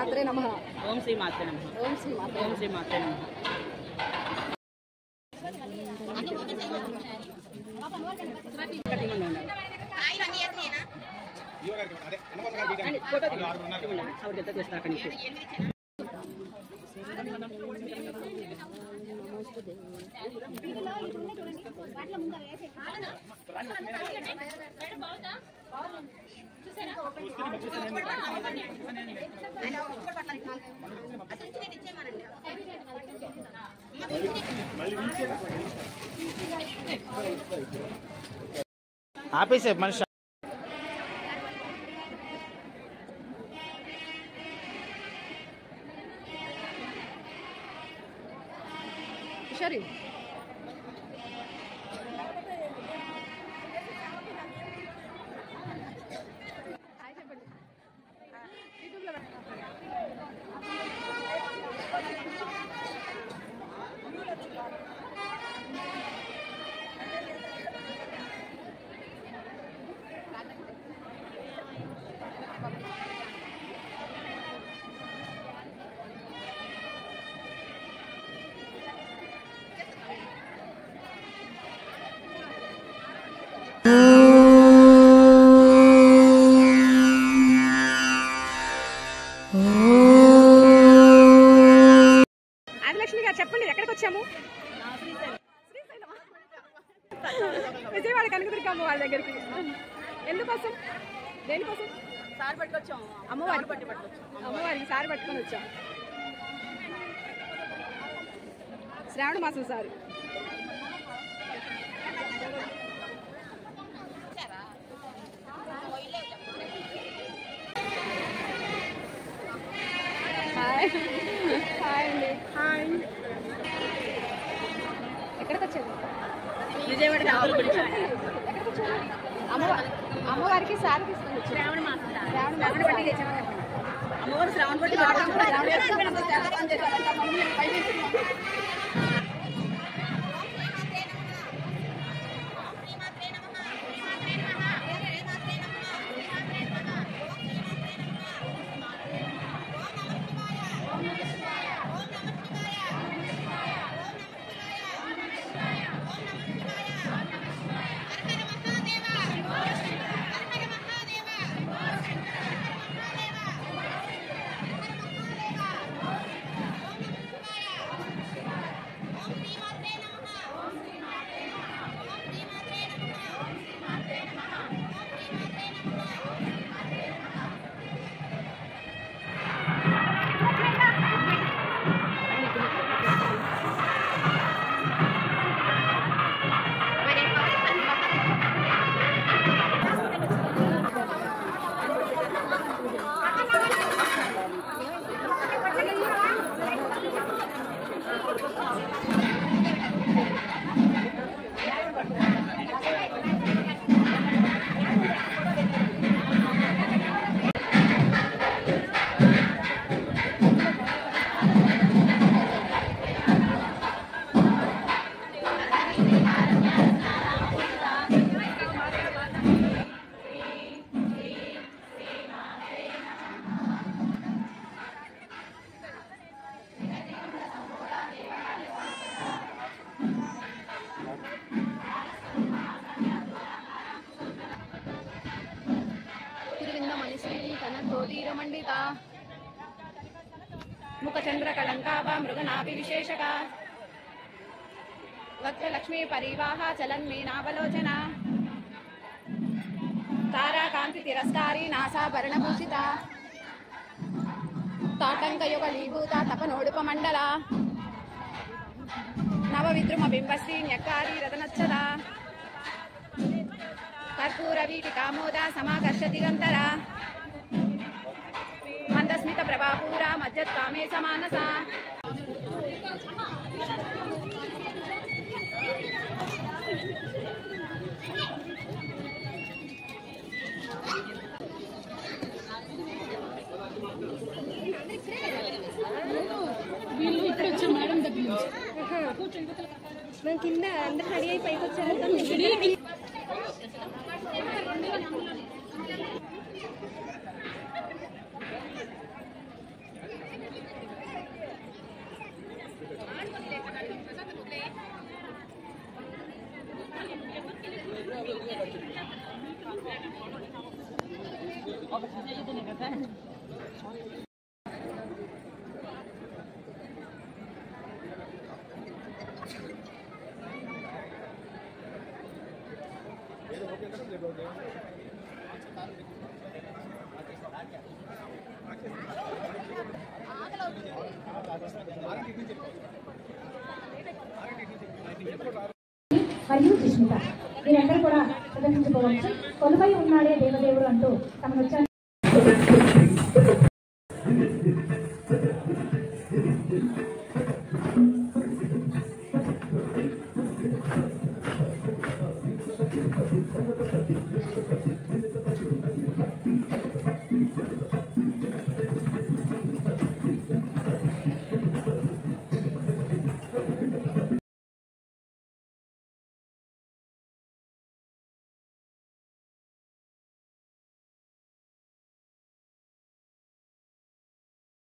మాత్రే నమః. ఓం శ్రీ మాత్రే నమః. ఓం శ్రీ మాత్రే. ఓం శ్రీ మాత్రే నమః. ఆపేసే మనిషి సరే ఆదిలక్ష్మి గారు చెప్పండి, ఎక్కడికి వచ్చాము? విజయవాడ కనకదుర్గ అమ్మవారి దగ్గరికి. ఎందుకోసం, దేనికోసం? సార్ పట్టుకొచ్చాము. అమ్మవారికి సారి పట్టుకొని వచ్చాం. శ్రావణ మాసం సార్. హాయ్ హాయ్ అండి. హాయ్. ఎక్కడికి వచ్చారు? విజయవాడ అమ్మవారికి సారి తీసుకొని వచ్చారు. శ్రావణ మాసం. శ్రావణ పట్టి తెచ్చాము. అమ్మవారు శ్రావణ పట్టి ముఖచంద్ర కళంకాభా మృగనాభి విశేషక వక్రలక్ష్మీ పరివాహ చలన్మీనావలోచన తారాకాంతి తిరస్కారీ నాసాభరణభూషిత తాటంకయుగలీభూత తపనోడుపమండల నవవిద్రుమ బింబశ్రీ న్యక్కారీ రతనచ్చద కర్పూర వీటికామోద సమాకర్ష దిగంతర మందస్మిత ప్రభాపూర మధ్యత్కామే సమానస వీళ్ళు ఇక్కడ వచ్చాం మేడం దగ్గర నుంచి. మేము కింద అందరు రెడీ అయి పైకి వచ్చారు. మరియు జిష్మిత మీరందరూ కూడా ప్రదర్శించుకోవచ్చు. కొలువై ఉన్నాడే దేవదేవుడు అంటూ తమను వచ్చారు.